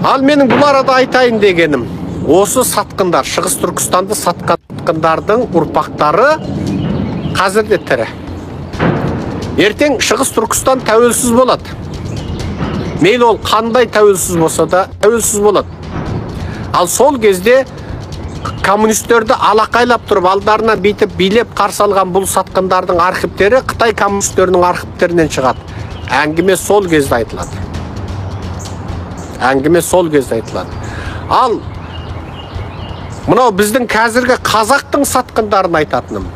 Ал менің бұл арада айтайын дегенім, осы сатқындар, Шығыс Түркістанды сатқындардың ұрпақтары қазір де тірі. Ертең Шығыс Түркістан тәуелсіз болады. Мейлі ол қандай тәуелсіз болса да тәуелсіз болады. Ал сол кезде коммунистерді алақайлап тұрып, алдарына бейтіп билеп қарсы алған бұл сатқындардың архивтері Қытай коммунистерінің архивтерінен шығады. Әңгіме сол кезде айтылады. Әңгіме сол кезде айтылады. Ал мынау біздің қазіргі қазақтың сатқындарын айтатыным.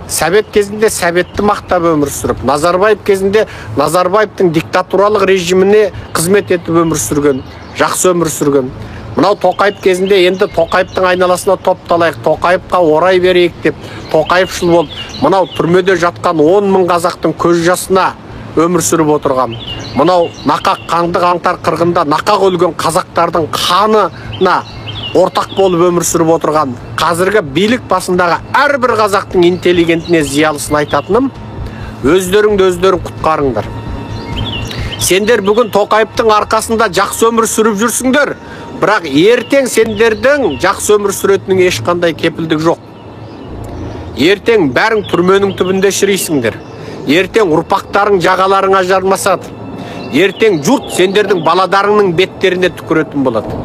Совет кезінде Советті мақтап өмір сүріп, Назарбаев кезінде Назарбаевтың диктатуралық режиміне қызмет етіп өмір сүрген, жақсы өмір сүрген. Мынау Тоқаев кезінде енді Тоқаевтың айналасына топталайық, Тоқаевқа орай берейік деп, Тоқаевшыл болып, мынау түрмеде жатқан 10 мың қазақтың көз жасына өмір сүріп отырған. Мынау нақақ қанды қаңтар қырғында нақақ өлген қазақтардың қанына ортақ болып өмір сүріп отырған қазіргі билік басындағы әрбір қазақтың интеллигентіне, зиялысын айтатыным, өздеріңді өздерің құтқарыңдар. Сендер бүгін Тоқаевтың арқасында жақсы өмір сүріп жүрсіңдер, бірақ ертең сендердің жақсы өмір сүретінің ешқандай кепілдік жоқ. Ертең бәрің түрменің түбінде шірейсіңдер. Ертең ұрпақтарың жағаларыңа жармасады. Ертең жұрт сендердің баладарыңның беттеріне түкіретін болады.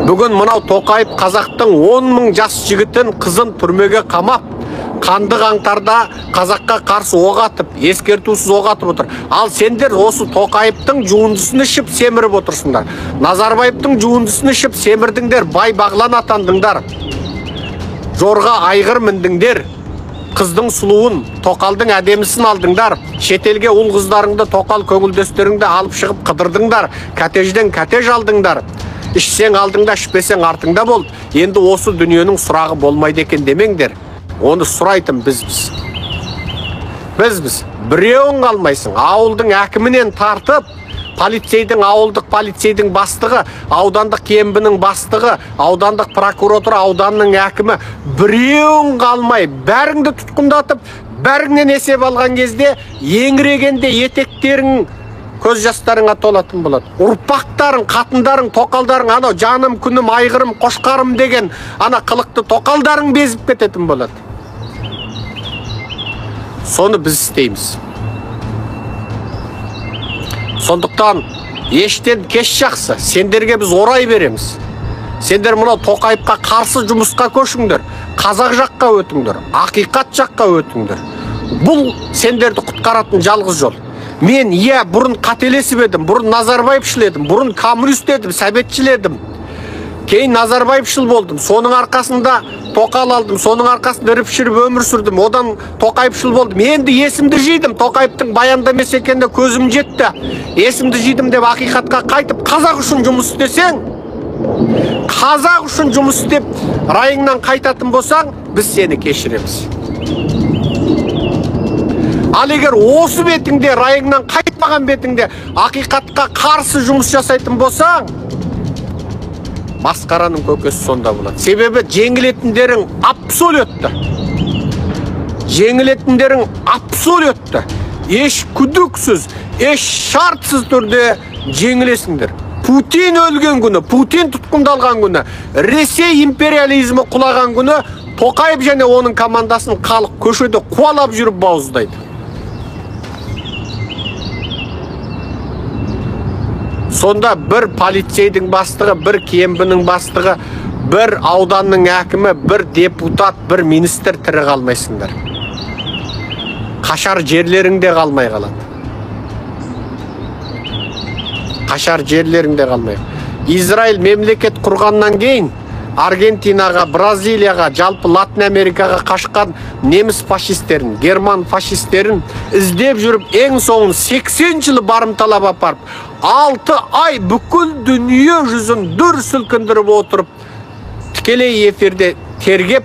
Бүгін мынау Тоқаев қазақтың 10 мың жас жігітін, қызын түрмеге қамап, қанды қаңтарда қазаққа қарсы оқ атып, ескертусіз оқ атып отыр. Ал сендер осы Тоқаевтың жуындысын ішіп семіріп отырсыңдар. Назарбаевтың жуындысын ішіп семірдіңдер, бай бағлан атандыңдар. Жорға айғыр міндіңдер. Қыздың сұлуын, тоқалдың әдемісін алдыңдар. Шетелге ұл қыздарыңды, тоқал көңілдестеріңді алып шығып қыдырдыңдар. Кәтежден кәтеж алдыңдар. Ішсең алдыңда, ішпесең артыңда бол. Енді осы дүниенің сұрағы болмайды екен демеңдер. Оны сұрайтын бізбіз. Біреуін қалмайсың. Ауылдың әкімінен тартып, полицейдің, ауылдық полицейдің бастығы, аудандық кембінің бастығы, аудандық прокуратура, ауданның әкімі, біреуін қалмай, бәріңді тұтқындатып, бәріңнен есеп алған кезде, еңірегенде етектерің, көз жастарыңа толатын болады. Ұрпақтарың, қатындарың, тоқалдарың, анау жаным, күнім, айғырым, қошқарым деген ана қылықты тоқалдарың безіп кететін болады. Соны біз істейміз. Сондықтан ештен кеш жақсы, сендерге біз орай береміз. Сендер мынау Тоқаевқа қарсы жұмысқа көшіңдер, қазақ жаққа өтіңдер, ақиқат жаққа өтіңдер. Бұл сендерді құтқаратын жалғыз жол. Мен бұрын қателесіп едім, бұрын Назарбаевшыл едім, бұрын коммунист едім, советшіл едім. Кейін Назарбаевшыл болдым, соның арқасында тоқал алдым, соның арқасында іріп-шіріп өмір сүрдім, одан Тоқаевшыл болдым. Енді есімді жидым, Тоқаевтың баяндамас екенде көзім жетті. Есімді жидым деп ақиқатқа қайтып, қазақ үшін жұмыс істесең, қазақ үшін жұмыс істеп, райыңнан қайтатын болсаң, біз сені кешіреміз. Ал егер осы бетіңде, райыңнан қайтпаған бетіңде ақиқатқа қарсы жұмыс жасайтын болсаң, масқараның көкесі сонда болады. Себебі жеңілетіндерің абсолютті. Жеңілетіндерің абсолютті. Еш күдіксіз, еш шартсыз түрде жеңілесіңдер. Путин өлген күні, Путин тұтқындалған күні, Ресей империализмі құлаған күні, Тоқаев және оның командасын халық көшеде қуалап жүріп бауыздайды. Сонда бір полицейдің бастығы, бір кембінің бастығы, бір ауданның әкімі, бір депутат, бір министр тірі қалмайсыңдар. Қашар жерлеріңде қалмай қалады. Қашар жерлеріңде қалмай. Израиль мемлекет құрғаннан кейін Аргентинаға, Бразилияға, жалпы Латын Америкаға қашқан неміс фашистерін, герман фашистерін іздеп жүріп, ең соңын 80 жылы барымталап апарып, 6 ай бүкіл дүние жүзін дүр сілкіндіріп отырып, тікелей эфирде тергеп,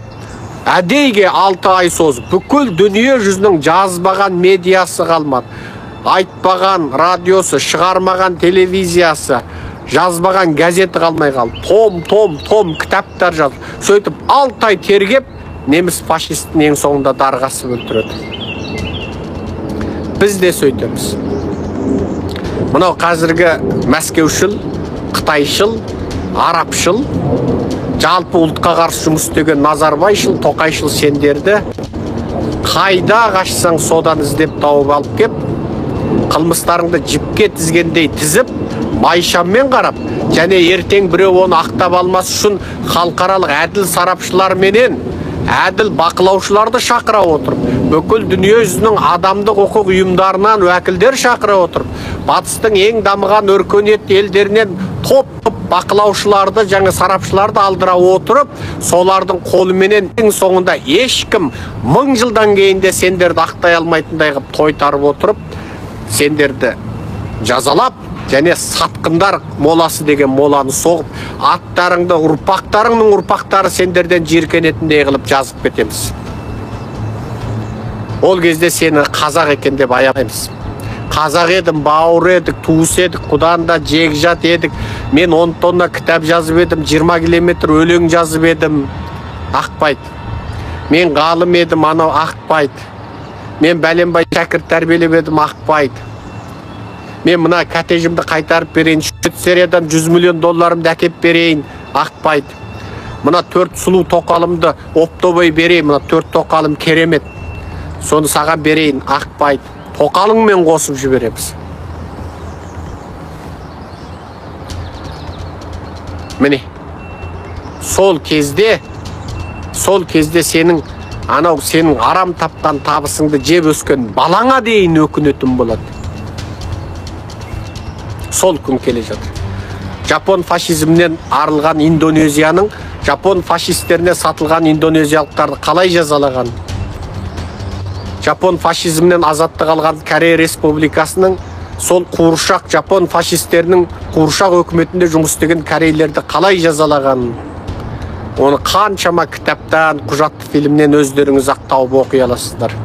әдейге 6 ай созып, бүкіл дүние жүзінің жазбаған медиасы қалмады. Айтпаған радиосы, шығармаған телевизиясы, жазбаған газеті қалмай қалды. Том кітаптар жазып. Сөйтіп 6 ай тергеп, неміс фашистін ең соңында дарғасы өлтіреді. Біз де сөйтеміз. Мынау қазіргі мәскеушіл, Қытайшыл, арапшыл, жалпы ұлтқа қарсы жұмыс істеген Назарбайшыл, Тоқайшыл сендерді қайда қашсаң содан іздеп тауып алып кеп, қылмыстарыңды жіпке тізгендей тізіп, майшаммен қарап, және ертең біреу оны ақтап алмас үшін халықаралық әділ сарапшылар менен әділ бақылаушыларды шақыра отырып, бүкіл дүние жүзінің адамдық құқық ұйымдарынан уәкілдер шақыра отырып, батыстың ең дамыған өркениет елдерінен топ бақылаушыларды және сарапшыларды алдыра отырып, солардың қолыменен ең соңында ешкім 1000 жылдан кейін де сендерді ақтай алмайтындай қылып тойтарып отырып, сендерді жазалап, және сатқындар моласы деген моланы соғып, аттарыңды ұрпақтарыңның ұрпақтары сендерден жиіркенетіндей қылып жазып кетеміз. Ол кезде сені қазақ екен деп аямаймыз. Қазақ едім, бауыр едік, туыс едік, құдан да жегжат едік. Мен 10 тонна кітап жазып едім, 20 километр өлең жазып едім. Ақпайды. Мен ғалым едім, анау ақпайды. Мен бәленбай шәкірт тәрбиелеп едім, ақпайды. Мен мына кәтежімді қайтарып берейін, Швейцариядан 100 миллион долларымды әкеп берейін, ақпайды. Мына 4 сұлу тоқалымды оптобой берейін, мына 4 тоқалым керемет. Соны саған берейін, ақпайды. Тоқалыңмен қосып жібереміз. Міне, сол кезде сенің арам тапқан табысыңды жеп өскен балаңа дейін өкінетін болады. Сол күн келе жатыр. Жапон фашизмнен арылған Индонезияның Жапон фашистеріне сатылған индонезиялықтарды қалай жазалаған? Жапон фашизмнен азаттық алған Корея Республикасының сол қуыршақ Жапон фашистерінің қуыршақ өкіметінде жұмыс істеген корейлерді қалай жазалаған? Оны қаншама кітаптан, құжатты фильмнен өздеріңіз ақ тауып оқи аласыздар.